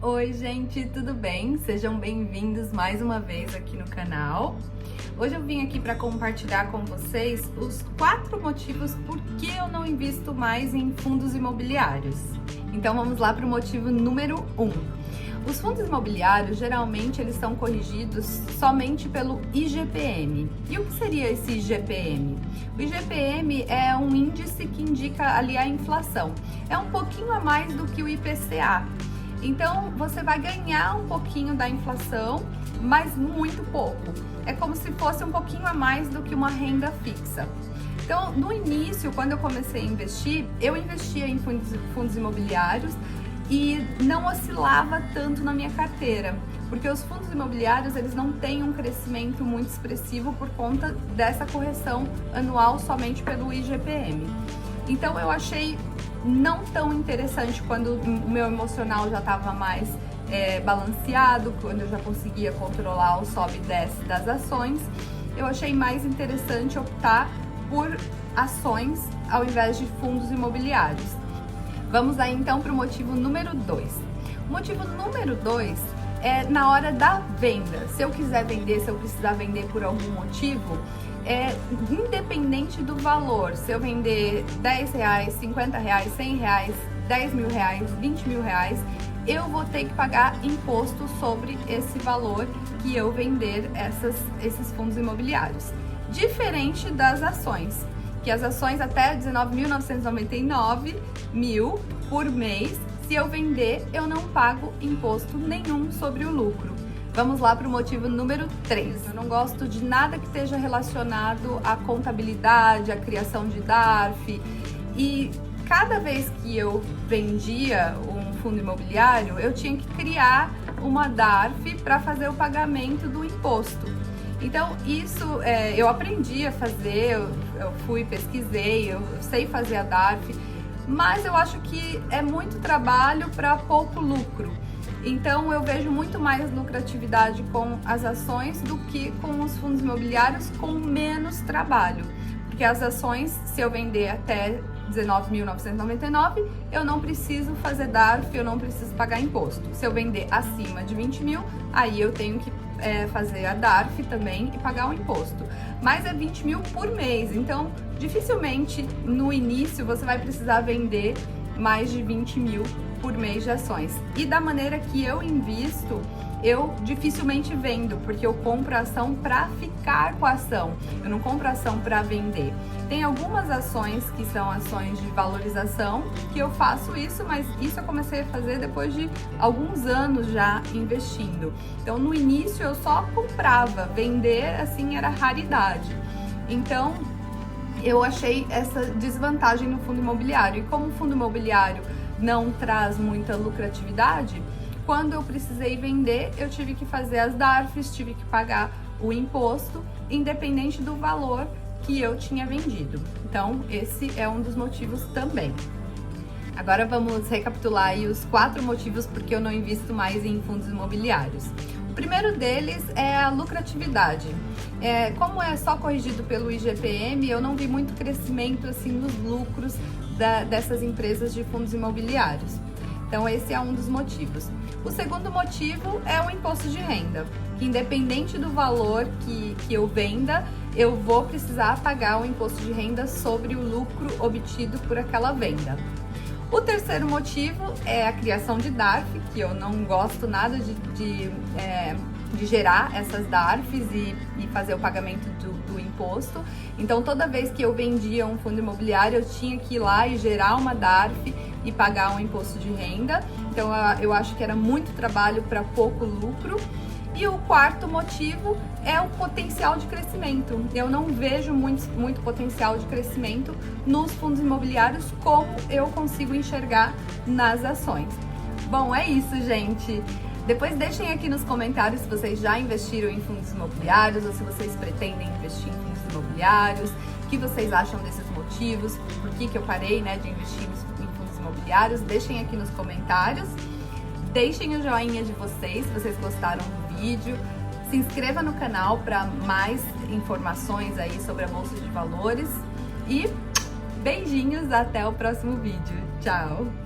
Oi gente, tudo bem? Sejam bem-vindos mais uma vez aqui no canal. Hoje eu vim aqui para compartilhar com vocês os 4 motivos por que eu não invisto mais em fundos imobiliários. Então vamos lá para o motivo número 1. Os fundos imobiliários, geralmente, eles são corrigidos somente pelo IGPM. E o que seria esse IGPM? O IGPM é um índice que indica ali a inflação. É um pouquinho a mais do que o IPCA. Então, você vai ganhar um pouquinho da inflação, mas muito pouco. É como se fosse um pouquinho a mais do que uma renda fixa. Então, no início, quando eu comecei a investir, eu investia em fundos imobiliários e não oscilava tanto na minha carteira, porque os fundos imobiliários eles não têm um crescimento muito expressivo por conta dessa correção anual somente pelo IGPM. Então eu achei não tão interessante quando o meu emocional já estava mais balanceado, quando eu já conseguia controlar o sobe e desce das ações. Eu achei mais interessante optar por ações ao invés de fundos imobiliários. Vamos aí então para o motivo número 2. O motivo número 2 é na hora da venda. Se eu quiser vender, se eu precisar vender por algum motivo, independente do valor, se eu vender R$10, R$50, R$100, R$10.000, R$20.000, eu vou ter que pagar imposto sobre esse valor que eu vender esses fundos imobiliários. Diferente das ações, que as ações até R$19.999 por mês, se eu vender, eu não pago imposto nenhum sobre o lucro. Vamos lá para o motivo número 3. Eu não gosto de nada que esteja relacionado à contabilidade, à criação de DARF. E cada vez que eu vendia um fundo imobiliário, eu tinha que criar uma DARF para fazer o pagamento do imposto. Então, isso eu aprendi a fazer, eu fui, pesquisei, eu sei fazer a DARF, mas eu acho que é muito trabalho para pouco lucro. Então, eu vejo muito mais lucratividade com as ações do que com os fundos imobiliários com menos trabalho. Porque as ações, se eu vender até R$19.999, eu não preciso fazer DARF, eu não preciso pagar imposto. Se eu vender acima de 20 mil, aí eu tenho que fazer a DARF também e pagar o imposto. Mas é 20 mil por mês, então dificilmente no início você vai precisar vender mais de 20 mil por mês de ações. E da maneira que eu invisto, eu dificilmente vendo, porque eu compro a ação para ficar com a ação, eu não compro a ação para vender. Tem algumas ações que são ações de valorização que eu faço isso, mas isso eu comecei a fazer depois de alguns anos já investindo. Então no início eu só comprava, vender assim era raridade. Então eu achei essa desvantagem no fundo imobiliário. E como o fundo imobiliário não traz muita lucratividade, quando eu precisei vender, eu tive que fazer as DARFs, tive que pagar o imposto, independente do valor que eu tinha vendido. Então, esse é um dos motivos também. Agora vamos recapitular aí os 4 motivos porque eu não invisto mais em fundos imobiliários. O primeiro deles é a lucratividade. Como é só corrigido pelo IGPM, eu não vi muito crescimento assim nos lucros dessas empresas de fundos imobiliários. Então esse é um dos motivos. O segundo motivo é o imposto de renda, que independente do valor que eu venda, eu vou precisar pagar o imposto de renda sobre o lucro obtido por aquela venda. O terceiro motivo é a criação de DARF, que eu não gosto nada de gerar essas DARFs e fazer o pagamento do imposto. Então, toda vez que eu vendia um fundo imobiliário, eu tinha que ir lá e gerar uma DARF e pagar um imposto de renda. Então, eu acho que era muito trabalho para pouco lucro. E o quarto motivo é o potencial de crescimento. Eu não vejo muito potencial de crescimento nos fundos imobiliários como eu consigo enxergar nas ações. Bom, é isso, gente. Depois deixem aqui nos comentários se vocês já investiram em fundos imobiliários ou se vocês pretendem investir em fundos imobiliários, o que vocês acham desses motivos, por que eu parei de investir em fundos imobiliários. Deixem aqui nos comentários. Deixem o joinha de vocês se vocês gostaram do vídeo. Se inscreva no canal para mais informações aí sobre a Bolsa de Valores. E beijinhos, até o próximo vídeo. Tchau!